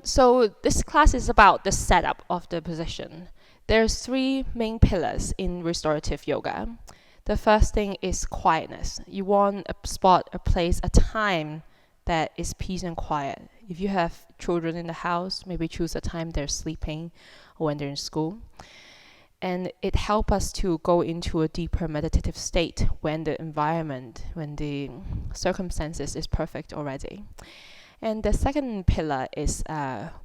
So this class is about the setup of the position. There's three main pillars in restorative yoga. The first thing is quietness. You want a spot, a place, a time that is peace and quiet. If you have children in the house, maybe choose a time they're sleeping or when they're in school. And it helps us to go into a deeper meditative state when the environment, when the circumstances is perfect already. And the second pillar is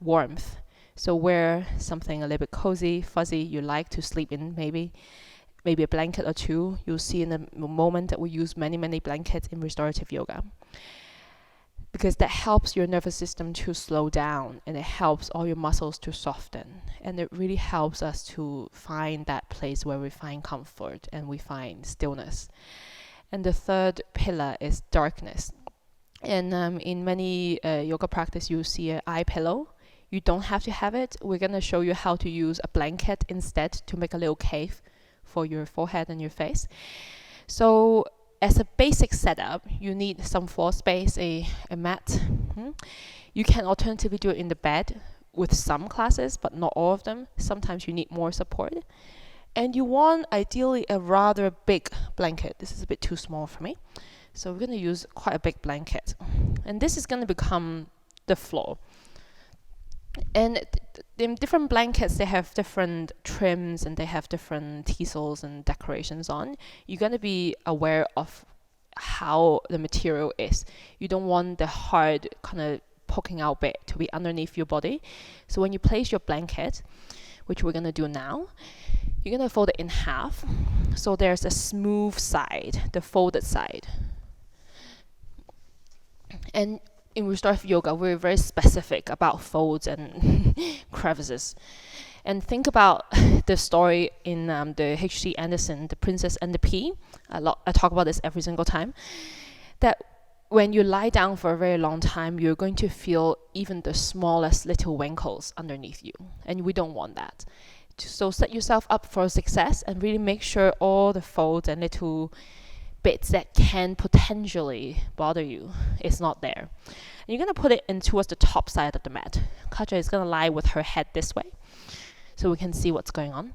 warmth. So wear something a little bit cozy, fuzzy, you like to sleep in, maybe a blanket or two. You'll see in a moment that we use many, many blankets in restorative yoga, because that helps your nervous system to slow down, and it helps all your muscles to soften. And it really helps us to find that place where we find comfort and we find stillness. And the third pillar is darkness. And in many yoga practice, you see an eye pillow. You don't have to have it. We're going to show you how to use a blanket instead to make a little cave for your forehead and your face. So as a basic setup, you need some floor space, a mat. You can alternatively do it in the bed with some classes, but not all of them. Sometimes you need more support. And you want, ideally, a rather big blanket. This is a bit too small for me. So we're going to use quite a big blanket. And this is going to become the floor. And in different blankets, they have different trims and they have different teasels and decorations on. You're going to be aware of how the material is. You don't want the hard kind of poking out bit to be underneath your body. So when you place your blanket, which we're going to do now, you're going to fold it in half. So there's a smooth side, the folded side. And in restorative yoga, we're very specific about folds and crevices. And think about the story in the H.C. Andersen, The Princess and the Pea. I talk about this every single time. That when you lie down for a very long time, you're going to feel even the smallest little wrinkles underneath you. And we don't want that. So set yourself up for success and really make sure all the folds and little bits that can potentially bother you is not there. And you're going to put it in towards the top side of the mat. Katja is going to lie with her head this way so we can see what's going on.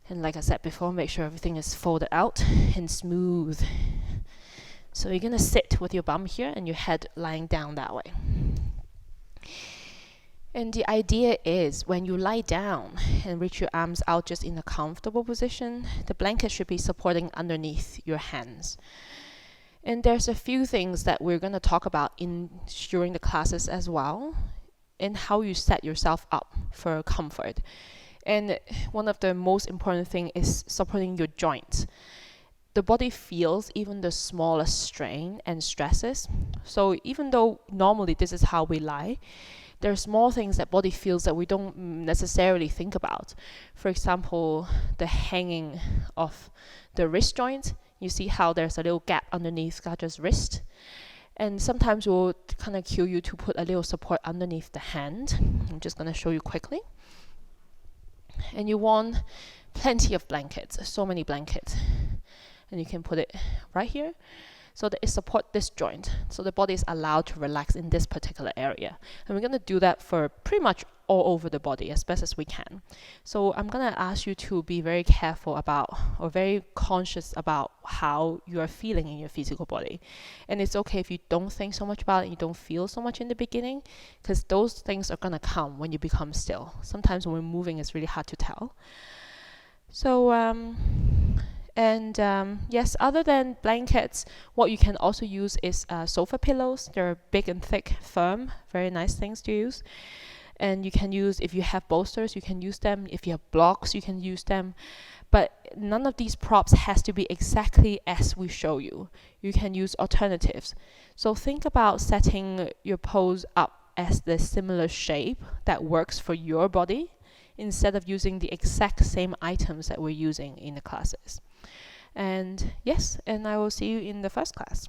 And like I said before, make sure everything is folded out and smooth. So you're going to sit with your bum here and your head lying down that way. And the idea is when you lie down and reach your arms out just in a comfortable position, the blanket should be supporting underneath your hands. And there's a few things that we're going to talk about during the classes as well, and how you set yourself up for comfort. And one of the most important things is supporting your joints. The body feels even the smallest strain and stresses. So even though normally this is how we lie, there are small things that body feels that we don't necessarily think about. For example, the hanging of the wrist joint. You see how there's a little gap underneath Gaja's wrist. And sometimes we'll kind of cue you to put a little support underneath the hand. I'm just going to show you quickly. And you want plenty of blankets, so many blankets. And you can put it right here, so that it supports this joint. So the body is allowed to relax in this particular area. And we're going to do that for pretty much all over the body as best as we can. So I'm going to ask you to be very careful about, or very conscious about how you are feeling in your physical body. And it's okay if you don't think so much about it, you don't feel so much in the beginning, because those things are going to come when you become still. Sometimes when we're moving, it's really hard to tell. So, yes, other than blankets, what you can also use is sofa pillows. They're big and thick, firm, very nice things to use. And you can use, if you have bolsters, you can use them. If you have blocks, you can use them. But none of these props has to be exactly as we show you. You can use alternatives. So think about setting your pose up as the similar shape that works for your body, instead of using the exact same items that we're using in the classes. And yes, and I will see you in the first class.